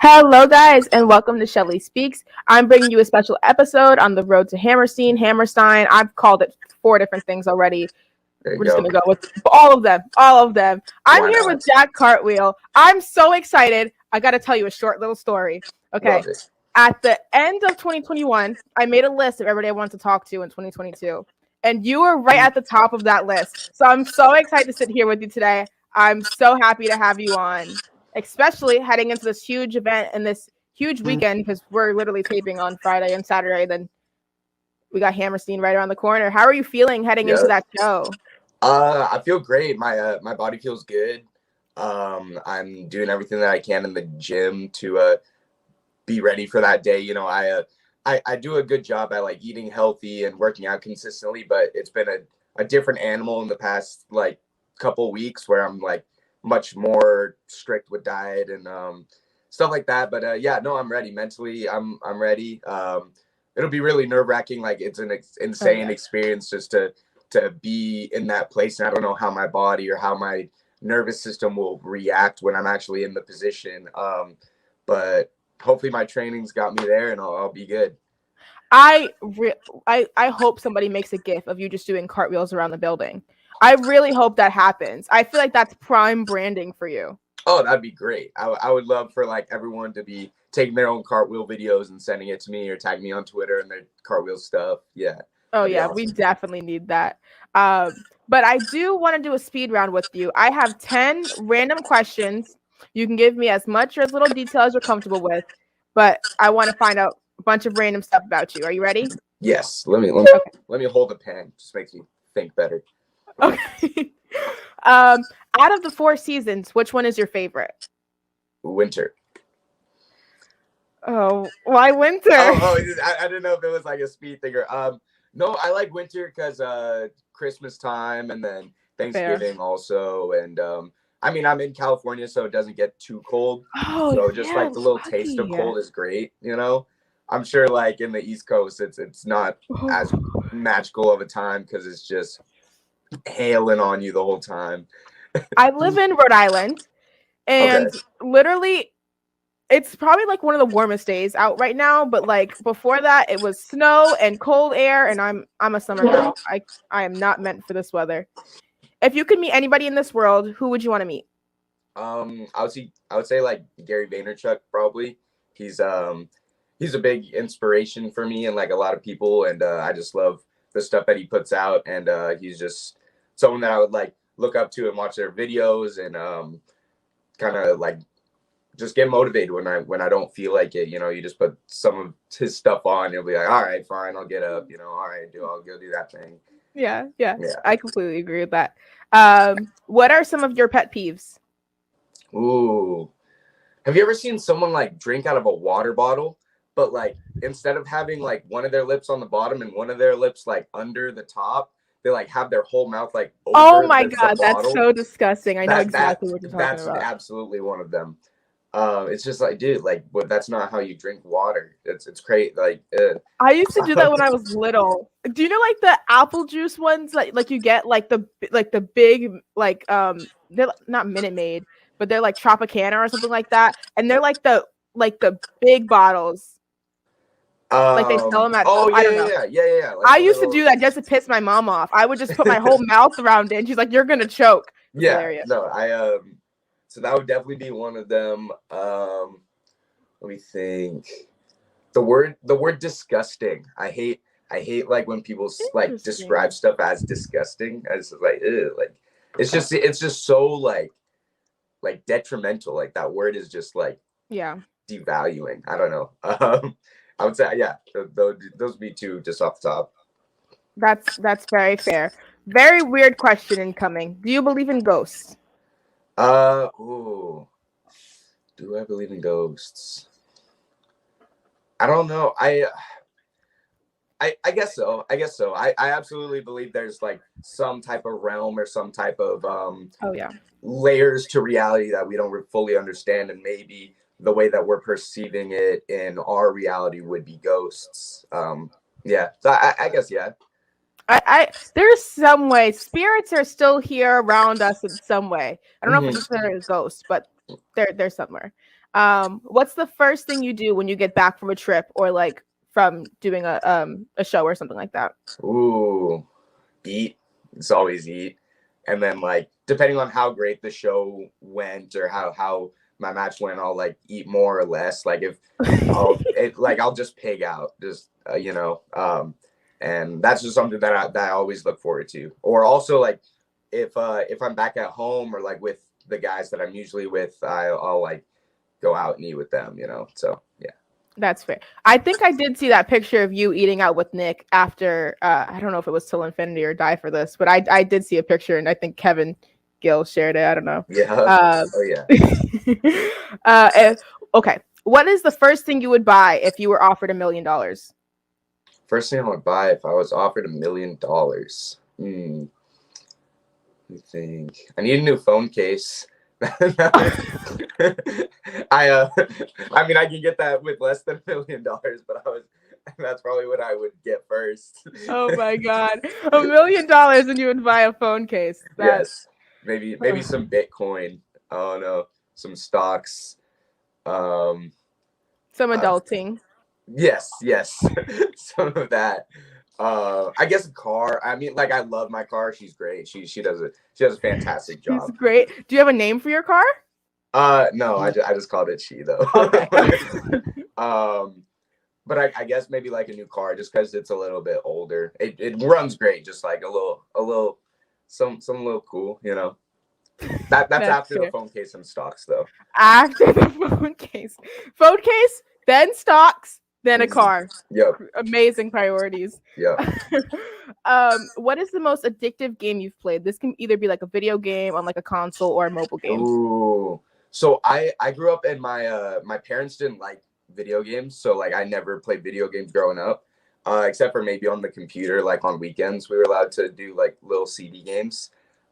Hello, guys, and welcome to Shelly Speaks. I'm bringing you a special episode on the road to Hammerstein. I've called it 4 different things already. We're just going to go with all of them. I'm here with Jack Cartwheel. I'm so excited. I got to tell you a short little story. Okay. At the end of 2021, I made a list of everybody I wanted to talk to in 2022. And you were right at the top of that list. So I'm so excited to sit here with you today. I'm so happy to have you on, especially heading into this huge event and this huge weekend, because we're literally taping on Friday and Saturday. Then we got Hammerstein right around the corner. How are you feeling heading into that show? I feel great. My body feels good. I'm doing everything that I can in the gym to be ready for that day. You know, I do a good job at like eating healthy and working out consistently, but it's been a different animal in the past like couple weeks where I'm like much more strict with diet and stuff like that. But yeah, no, I'm ready mentally. I'm ready. It'll be really nerve-wracking. Like it's an insane experience just to be in that place. And I don't know how my body or how my nervous system will react when I'm actually in the position. But hopefully my training's got me there and I'll be good. I hope somebody makes a GIF of you just doing cartwheels around the building. I really hope that happens. I feel like that's prime branding for you. Oh, that'd be great. I would love for like everyone to be taking their own cartwheel videos and sending it to me or tag me on Twitter and their cartwheel stuff. Yeah. Oh yeah, awesome. We definitely need that. But I do want to do a speed round with you. I have 10 random questions. You can give me as much or as little detail as you're comfortable with, but I want to find out a bunch of random stuff about you. Are you ready? Yes. Let me hold a pen. Just makes me think better. Okay. Out of the 4 seasons, which one is your favorite? Winter. Oh, why winter? I didn't know if it was like a speed thing or no, I like winter because Christmas time and then Thanksgiving also, and I mean I'm in California, so it doesn't get too cold. Oh, so just like the little taste of cold is great, you know. I'm sure like in the East Coast it's not as magical of a time because it's just hailing on you the whole time. I live in Rhode Island, and literally it's probably like one of the warmest days out right now, but like before that it was snow and cold air, and I'm a summer girl. I am not meant for this weather. If you could meet anybody in this world, who would you want to meet? I would say like Gary Vaynerchuk probably. He's a big inspiration for me and like a lot of people, and I just love the stuff that he puts out, and he's just someone that I would like look up to and watch their videos and kind of like just get motivated when I don't feel like it. You know, you just put some of his stuff on, you'll be like, all right, fine, I'll get up, you know, all right, I'll go do that thing. Yeah, I completely agree with that. What are some of your pet peeves? Ooh, have you ever seen someone like drink out of a water bottle, but like instead of having like one of their lips on the bottom and one of their lips like under the top, they like have their whole mouth like over oh my god, that's so disgusting. I know exactly what you're talking about. That's absolutely one of them. It's just like, dude, like, but that's not how you drink water. It's great. Like, I used to do that when I was little. Do you know like the apple juice ones that like you get like the big like they're not Minute Maid, but they're like Tropicana or something like that, and they're like the big bottles. Like they sell them at. Yeah. Like I used to do that just to piss my mom off. I would just put my whole mouth around it, and she's like, "You're gonna choke." It's hilarious. No, so that would definitely be one of them. Let me think. The word disgusting. I hate like when people like describe stuff as disgusting. As like, ew, like it's just so like detrimental. Like that word is just like devaluing. I don't know. I would say those would be 2 just off the top. That's very fair. Very weird question incoming. Do you believe in ghosts? Do I believe in ghosts? I don't know. I guess so. I absolutely believe there's like some type of realm or some type of layers to reality that we don't fully understand, and maybe the way that we're perceiving it in our reality would be ghosts. So I guess there's some way spirits are still here around us in some way. I don't know if it's necessarily a ghost, but they're somewhere. What's the first thing you do when you get back from a trip or like from doing a show or something like that? Ooh, eat. It's always eat. And then like depending on how great the show went or how my match went, I'll like eat more or less. Like if I'll just pig out, just and that's just something that I always look forward to. Or also like if I'm back at home or like with the guys that I'm usually with, I'll like go out and eat with them, So yeah. That's fair. I think I did see that picture of you eating out with Nick after I don't know if it was Till Infinity or Die for This, but I did see a picture and I think Kevin Gill shared it. I don't know. Yeah. Oh yeah. Okay. What is the first thing you would buy if you were offered $1 million? First thing I would buy if I was offered $1 million. I think I need a new phone case. I mean, I can get that with less than $1 million, but that's probably what I would get first. Oh my God. $1 million and you would buy a phone case. Yes. Maybe some Bitcoin. Oh no. Some stocks. Some adulting. Yes. Some of that. I guess a car. I mean, like I love my car. She's great. She does a fantastic job. She's great. Do you have a name for your car? No, I just called it she though. Okay. But I guess maybe like a new car just because it's a little bit older. It runs great, just like a little some little cool, That's after fair. The phone case and stocks though. After the phone case, then stocks, then a car. Yep. Amazing priorities. Yep. What is the most addictive game you've played? This can either be like a video game on like a console or a mobile game. Ooh. So I grew up and my parents didn't like video games, so like I never played video games growing up, except for maybe on the computer, like on weekends we were allowed to do like little CD games.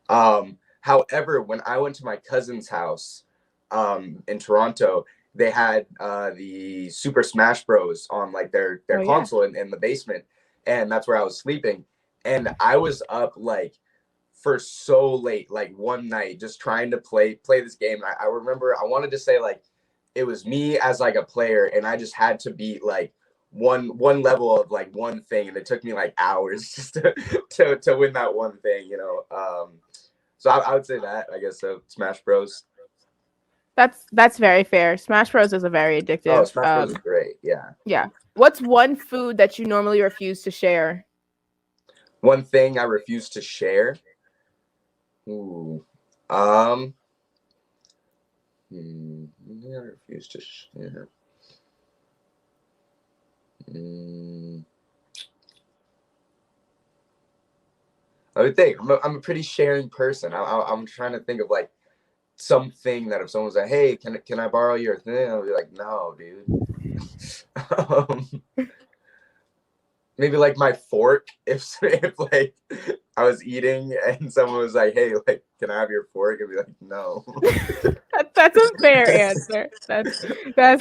However, when I went to my cousin's house in Toronto, they had the Super Smash Bros on like their console in the basement, and that's where I was sleeping, and I was up like for so late, like one night, just trying to play this game. I remember I wanted to say like it was me as like a player, and I just had to beat like one level of like one thing, and it took me like hours just to win that one thing, So I would say that, I guess so. Smash Bros. That's very fair. Smash Bros is a very addictive. Oh, Smash Bros is great. Yeah. Yeah. What's one food that you normally refuse to share? One thing I refuse to share. Ooh. I refuse to share. I would think I'm a pretty sharing person. I'm trying to think of like something that if someone's like, "Hey, can I borrow your thing?" I'll be like, "No, dude." Maybe like my fork. If like I was eating and someone was like, "Hey, like, can I have your fork?" I'd be like, "No." That's a fair answer. That's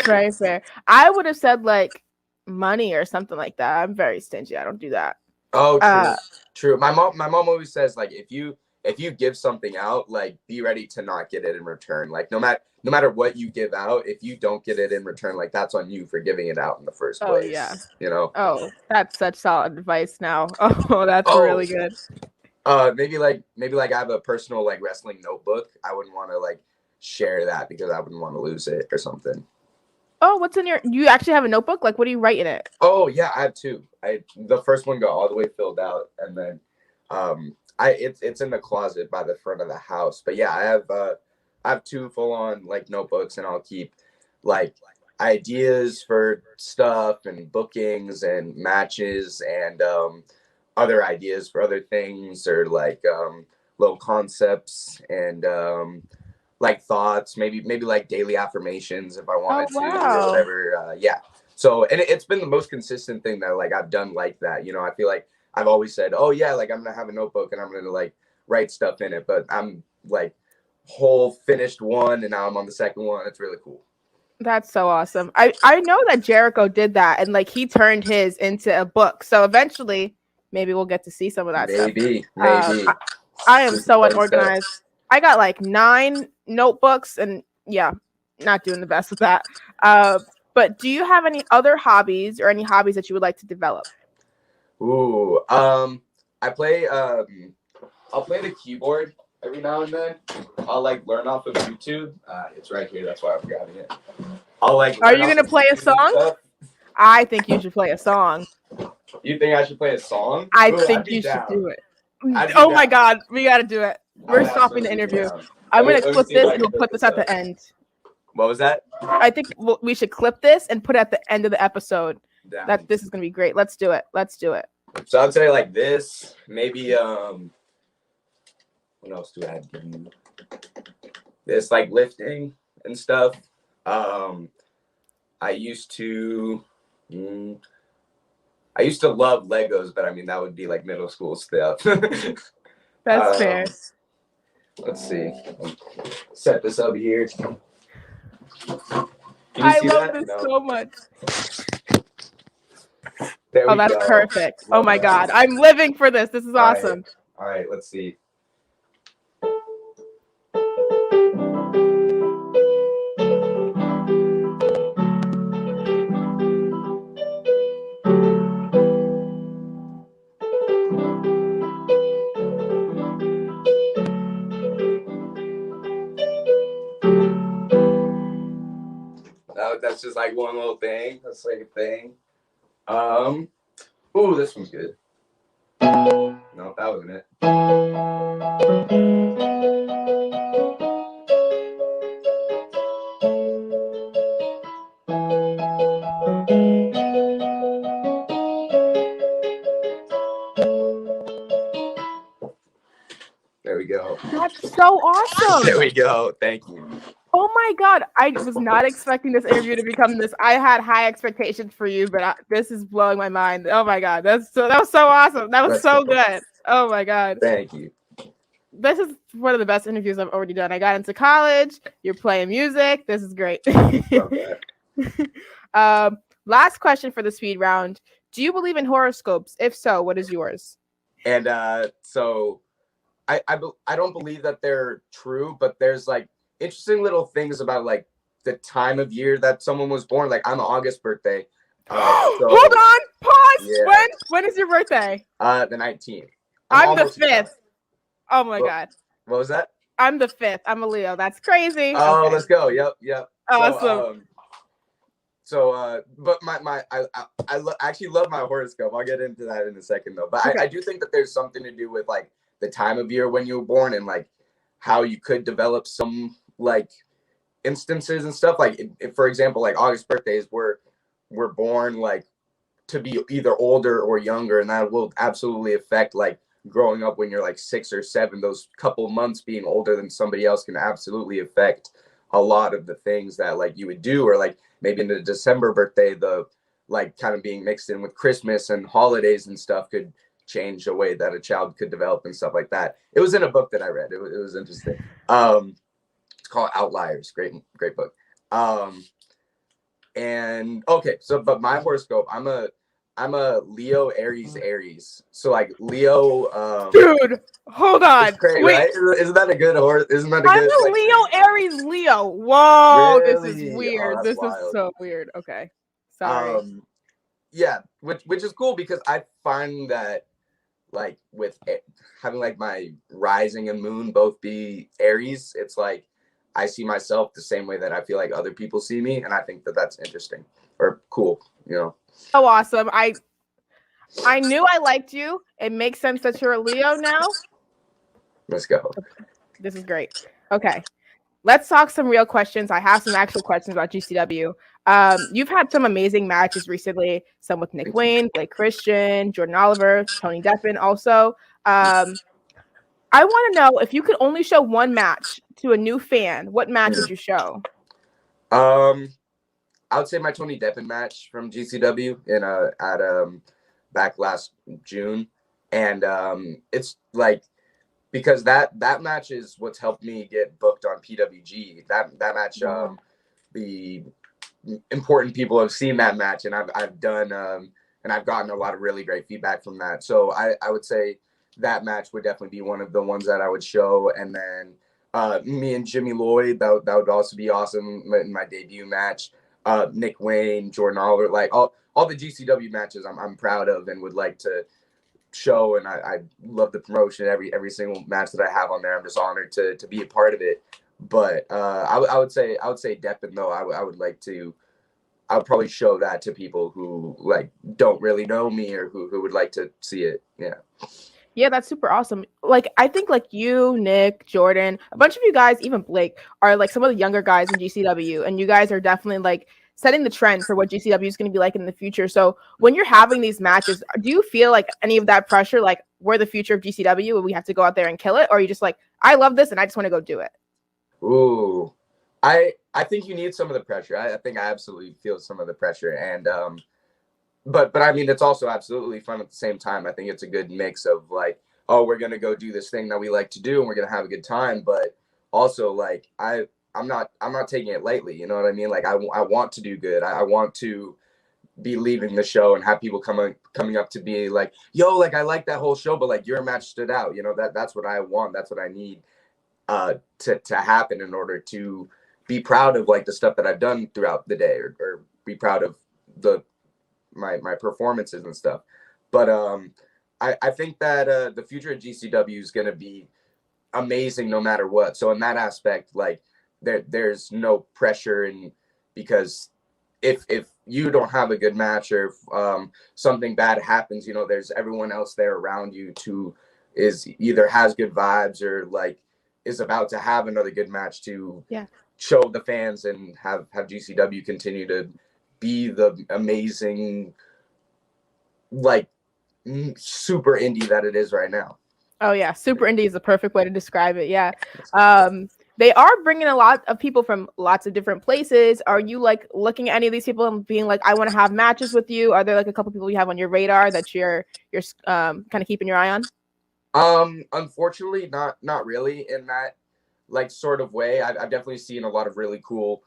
very fair. I would have said like money or something like that. I'm very stingy. I don't do that. Oh, true. My mom always says like if you give something out, like be ready to not get it in return. Like no matter what you give out, if you don't get it in return, like that's on you for giving it out in the first place. Oh yeah. Oh, that's such solid advice now. Oh, that's really good. Maybe like I have a personal like wrestling notebook. I wouldn't want to like share that because I wouldn't want to lose it or something. Oh, what's in you actually have a notebook? Like what do you write in it? Oh yeah, I have two. The first one got all the way filled out, and then it's in the closet by the front of the house. But yeah, I have two full on like notebooks, and I'll keep like ideas for stuff and bookings and matches and other ideas for other things or like little concepts and like thoughts, maybe like daily affirmations if I wanted to or whatever. Yeah. So, and it's been the most consistent thing that like I've done like that. I feel like I've always said, oh yeah, like I'm gonna have a notebook and I'm gonna like write stuff in it, but I'm like whole finished one and now I'm on the second one. It's really cool. That's so awesome. I know that Jericho did that and like he turned his into a book. So eventually maybe we'll get to see some of that stuff. Maybe. I am so unorganized. I got like 9 notebooks and yeah, not doing the best with that. But do you have any other hobbies or any hobbies that you would like to develop? Ooh, I play. I'll play the keyboard every now and then. I'll like learn off of YouTube. It's right here. That's why I'm grabbing it. I'll like. Are Learn you off gonna of play a YouTube and song? stuff. I think you should play a song. You think I should play a song? I Ooh, think I'd be you should down. do it. I'd be Oh my down. God, we gotta do it. We're I'd stopping the absolutely be interview. down. I'm gonna Let me clip see if this I and can we'll put put this this at the up. end. What was that? I think we should clip this and put it at the end of the episode. Down. This is gonna be great. Let's do it. Let's do it. So I'd say like this. Maybe what else do I have to do? This like lifting and stuff. I used to love Legos, but I mean that would be like middle school stuff. That's fair. Let's see. Set this up here. Can you I see love that? this No. so much. There we That's go. perfect. Love Oh my that. God, I'm living for this. This is All right. awesome. All right, let's see. That's just like one little thing. That's like a thing. Ooh, this one's good. No, that wasn't it. There we go. That's so awesome. There we go. Thank you. Oh my God, I was not expecting this interview to become this. I had high expectations for you, but this is blowing my mind. Oh my God, that was so awesome. That was so good. Oh my God. Thank you. This is one of the best interviews I've already done. I got into college. You're playing music. This is great. Love that. Last question for the speed round. Do you believe in horoscopes? If so, what is yours? And so I don't believe that they're true, but there's like interesting little things about like the time of year that someone was born. Like I'm an August birthday. So, hold on, pause. Yeah. When is your birthday? The 19th. I'm the 5th. Oh my God. What was that? I'm the 5th. I'm a Leo. That's crazy. Oh, Okay. let's go. Yep. Awesome. But I actually love my horoscope. I'll get into that in a second though. But Okay. I do think that there's something to do with like the time of year when you were born and like how you could develop some like instances and stuff. Like if for example, like August birthdays we're born like to be either older or younger, and that will absolutely affect like growing up when you're like 6 or 7. Those couple months being older than somebody else can absolutely affect a lot of the things that like you would do, or like maybe in the December birthday, the like kind of being mixed in with Christmas and holidays and stuff could change the way that a child could develop and stuff like that. It was in a book that I read. It was interesting. It's called Outliers. Great book. And okay, so but my horoscope, I'm a Leo Aries. So like Leo Dude, hold on. Great, wait. right? Isn't that a good horse? Isn't that a I'm good a like, Leo Aries Leo. Whoa, Really? this is weird. Oh, This that's is wild. so weird. Okay. Sorry. Yeah, which is cool because I find that like with having like my rising and moon both be Aries, it's like I see myself the same way that I feel like other people see me, and I think that that's interesting or cool, you know. So awesome. I knew I liked you. It makes sense that you're a Leo now. Let's go. This is great. Okay. Let's talk some real questions. I have some actual questions about GCW. You've had some amazing matches recently, some with Nick Wayne, Blake Christian, Jordan Oliver, Tony Deppen also. I want to know if you could only show one match to a new fan, what match would you show? I would say my Tony Deppen match from GCW at back last June, and it's like because that match is what's helped me get booked on PWG. That match, the important people have seen that match, and I've done and I've gotten a lot of really great feedback from that. So I would say that match would definitely be one of the ones that I would show, and then Me and Jimmy Lloyd, that would also be awesome in my debut match. Nick Wayne, Jordan Oliver, like all the GCW matches I'm proud of and would like to show, and I love the promotion. Every single match that I have on there, I'm just honored to be a part of it. But I would say Deppen though. I would like to. I would probably show that to people who like don't really know me or who would like to see it. Yeah. Yeah, that's super awesome. Like, I think like you, Nick, Jordan, a bunch of you guys, even Blake, are like some of the younger guys in GCW, and you guys are definitely like setting the trend for what GCW is going to be like in the future. So when you're having these matches, do you feel like any of that pressure, like we're the future of GCW and we have to go out there and kill it, or are you just like, I love this and I just want to go do it? Ooh, I think you need some of the pressure. I think I absolutely feel some of the pressure, and but I mean, it's also absolutely fun at the same time. I think it's a good mix of like, oh, we're gonna go do this thing that we like to do, and we're gonna have a good time. But also, like, I'm not taking it lightly. You know what I mean? Like, I want to do good. I want to be leaving the show and have people coming up to be like, yo, like I like that whole show, but like your match stood out. You know, that's what I want. That's what I need to happen in order to be proud of like the stuff that I've done throughout the day, or be proud of my performances and stuff. But I think that the future of GCW is going to be amazing no matter what. So in that aspect, like there's no pressure, and because if you don't have a good match, or if something bad happens, you know, there's everyone else there around you to is either has good vibes or like is about to have another good match to show the fans and have GCW continue to be the amazing, like, super indie that it is right now. Oh yeah, super indie is the perfect way to describe it. Yeah. They are bringing a lot of people from lots of different places. Are you like looking at any of these people and being like, I want to have matches with you? Are there like a couple people you have on your radar that you're kind of keeping your eye on? Unfortunately, not really in that like sort of way. I've definitely seen a lot of really cool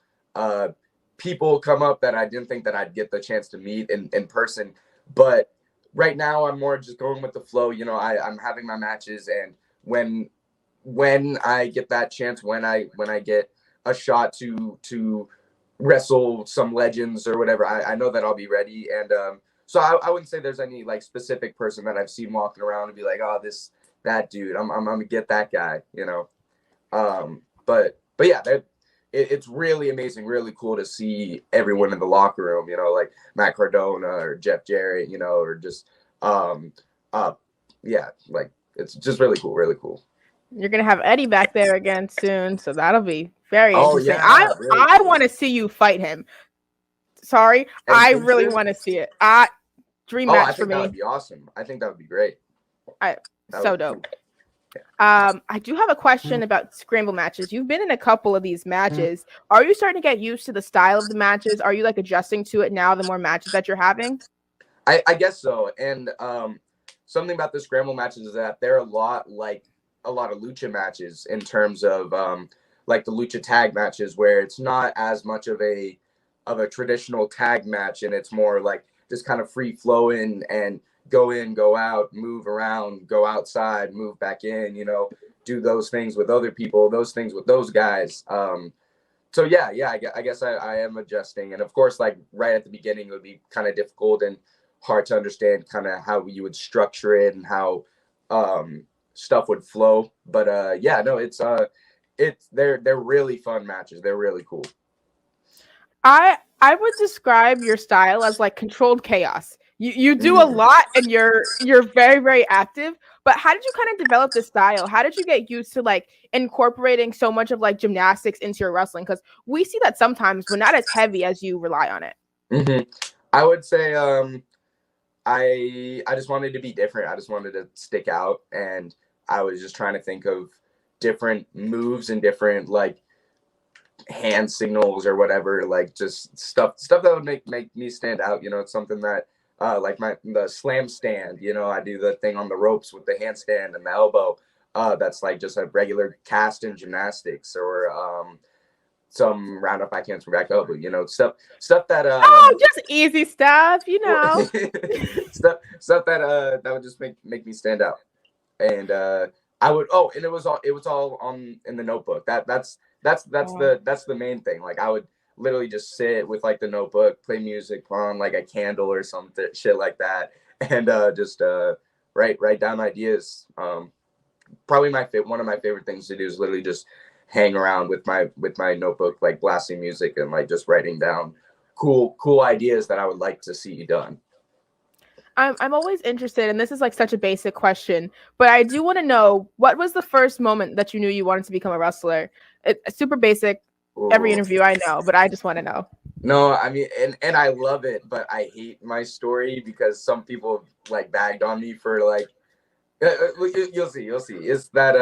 people come up that I didn't think that I'd get the chance to meet in person. But right now I'm more just going with the flow. You know, I'm having my matches, and when I get that chance, when I get a shot to wrestle some legends or whatever, I know that I'll be ready. And so I wouldn't say there's any like specific person that I've seen walking around and be like, oh, that dude, I'm gonna get that guy, you know. But yeah, it's really amazing, really cool to see everyone in the locker room, you know, like Matt Cardona or Jeff Jarrett, you know, or just yeah, like it's just really cool, really cool. You're gonna have Eddie back there again soon, so that'll be very interesting. Yeah, really I cool. want to see you fight him. Sorry, I really want to see it. Dream match for me. That would be awesome. I think that would be great. So dope. Yeah. I do have a question about Scramble matches. You've been in a couple of these matches. Are you starting to get used to the style of the matches? Are you like adjusting to it now, the more matches that you're having? I guess so. And something about the Scramble matches is that they're a lot like a lot of lucha matches in terms of like the lucha tag matches, where it's not as much of a traditional tag match, and it's more like just kind of free flowing and go in, go out, move around, go outside, move back in, you know, do those things with other people, those things with those guys. So yeah, I guess I am adjusting. And of course, like right at the beginning, it would be kind of difficult and hard to understand kind of how you would structure it and how stuff would flow. But yeah, no, they're really fun matches. They're really cool. I would describe your style as like controlled chaos. You do a lot and you're very, very active. But how did you kind of develop this style? How did you get used to like incorporating so much of like gymnastics into your wrestling? Because we see that sometimes, but not as heavy as you rely on it. Mm-hmm. I would say I just wanted to be different. I just wanted to stick out, and I was just trying to think of different moves and different like hand signals or whatever, like just stuff that would make me stand out. You know, it's something that like the slam stand, you know, I do the thing on the ropes with the handstand and the elbow. That's like just a regular cast in gymnastics, or some roundup I can't swing back elbow, you know, stuff that just easy stuff, you know. stuff that would just make me stand out. And I would. Oh, and it was all on in the notebook. That's the main thing. Like I would literally just sit with like the notebook, play music, put on like a candle or something, shit like that, and just write down ideas. Probably one of my favorite things to do is literally just hang around with my notebook, like blasting music and like just writing down cool ideas that I would like to see done. I'm always interested, and this is like such a basic question, but I do want to know, what was the first moment that you knew you wanted to become a wrestler? It's super basic. Every Ooh. interview I know, but I just want to know. No, I mean, and I love it, but I hate my story because some people like bagged on me for like. You'll see. Is that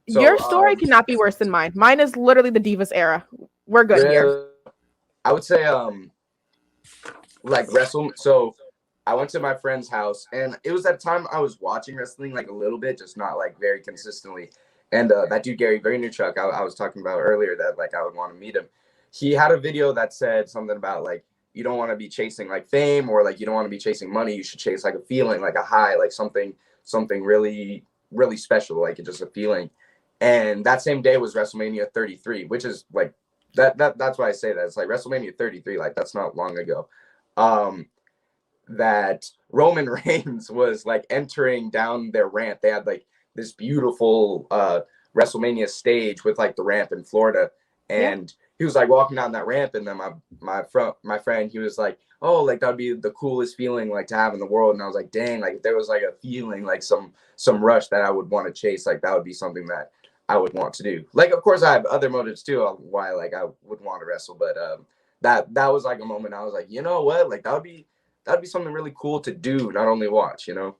So Your story cannot be worse than mine. Mine is literally the Divas era. We're good here. I would say like wrestle. So I went to my friend's house, and it was that time I was watching wrestling like a little bit, just not like very consistently. And that dude Gary Vaynerchuk, I was talking about earlier, that like I would want to meet him. He had a video that said something about like, you don't want to be chasing like fame, or like you don't want to be chasing money. You should chase like a feeling, like a high, like something really really special, like it's just a feeling. And that same day was WrestleMania 33, which is like that's why I say that. It's like WrestleMania 33, like that's not long ago. That Roman Reigns was like entering down their ramp. They had like this beautiful WrestleMania stage with like the ramp in Florida, and he was like walking down that ramp, and then my friend, he was like, oh, like that would be the coolest feeling like to have in the world. And I was like, dang, like if there was like a feeling, like some rush that I would want to chase, like that would be something that I would want to do. Like, of course, I have other motives too on why like I would want to wrestle, but that was like a moment I was like, you know what, like that'd be something really cool to do, not only watch, you know.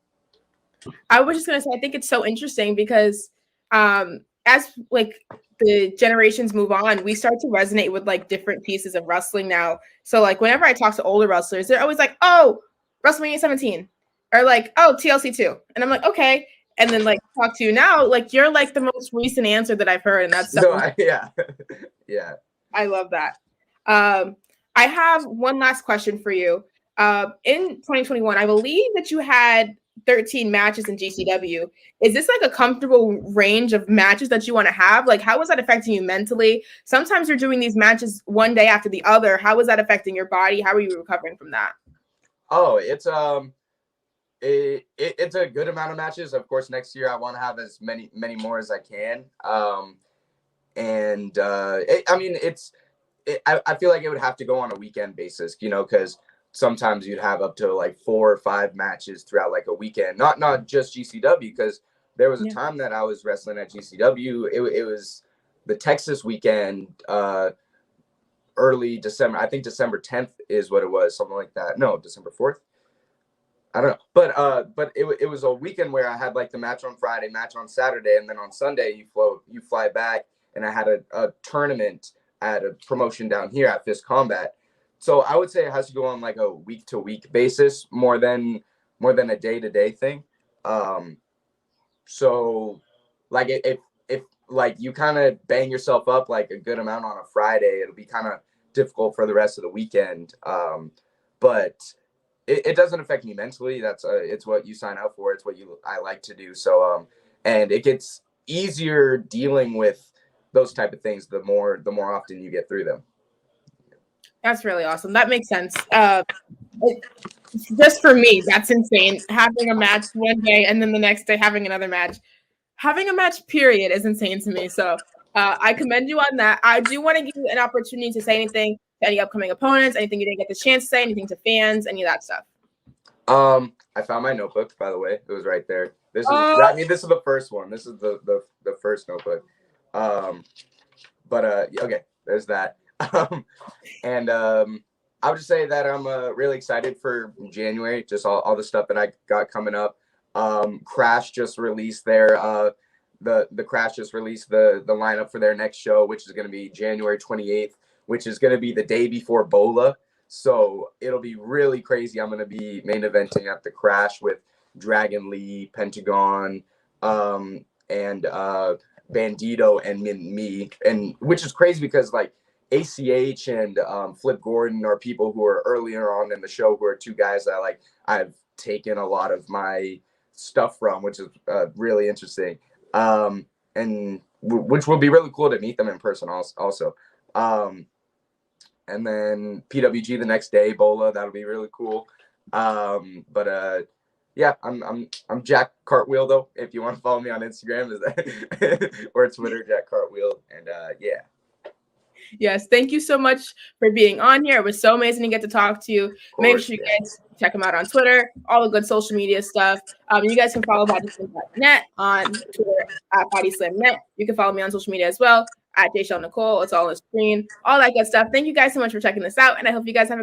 I was just gonna say, I think it's so interesting because as like the generations move on, we start to resonate with like different pieces of wrestling now. So like whenever I talk to older wrestlers, they're always like, oh, WrestleMania 17, or like, oh, TLC 2. And I'm like, okay. And then like talk to you now, like you're like the most recent answer that I've heard, and that's so yeah. Yeah. I love that. I have one last question for you. In 2021, I believe that you had 13 matches in GCW. Is this like a comfortable range of matches that you want to have? Like, how is that affecting you mentally? Sometimes you're doing these matches one day after the other. How is that affecting your body? How are you recovering from that? Oh, it's it's a good amount of matches. Of course, next year I want to have as many more as I can. I mean, I feel like it would have to go on a weekend basis, you know, because sometimes you'd have up to like 4 or 5 matches throughout like a weekend. Not just GCW, because there was a time that I was wrestling at GCW. It was the Texas weekend, early December. I think December 10th is what it was, something like that. No, December 4th. I don't know, but it was a weekend where I had like the match on Friday, match on Saturday, and then on Sunday you fly back, and I had a tournament at a promotion down here at Fist Combat. So I would say it has to go on like a week to week basis more than a day to day thing. So like if like you kind of bang yourself up like a good amount on a Friday, it'll be kind of difficult for the rest of the weekend. But it doesn't affect me mentally. That's it's what you sign up for. It's what I like to do. So and it gets easier dealing with those type of things the more often you get through them. That's really awesome. That makes sense. Just for me, that's insane. Having a match one day and then the next day having another match. Having a match, period, is insane to me. So I commend you on that. I do want to give you an opportunity to say anything to any upcoming opponents, anything you didn't get the chance to say, anything to fans, any of that stuff. I found my notebook, by the way. It was right there. This is the first one. This is the first notebook. Okay, there's that. And I would just say that I'm really excited for January, just all the stuff that I got coming up. Crash just released the Crash just released the lineup for their next show, which is going to be January 28th, which is going to be the day before Bola. So it'll be really crazy. I'm going to be main eventing at the Crash with Dragon Lee, Pentagon, and Bandito and me, and which is crazy because like ACH and Flip Gordon are people who are earlier on in the show, who are 2 guys that like I've taken a lot of my stuff from, which is really interesting. and which will be really cool to meet them in person also. And then PWG the next day, Bola, that'll be really cool. Yeah, I'm Jack Cartwheel though. If you want to follow me on Instagram, is that or Twitter, Jack Cartwheel, and yeah. Yes, thank you so much for being on here. It was so amazing to get to talk to you. Make sure you guys check him out on Twitter, all the good social media stuff. You guys can follow bodyslam.net on Twitter at bodyslam.net. You can follow me on social media as well at Jaychele Nicole. It's all on the screen, all that good stuff. Thank you guys so much for checking this out, and I hope you guys have a great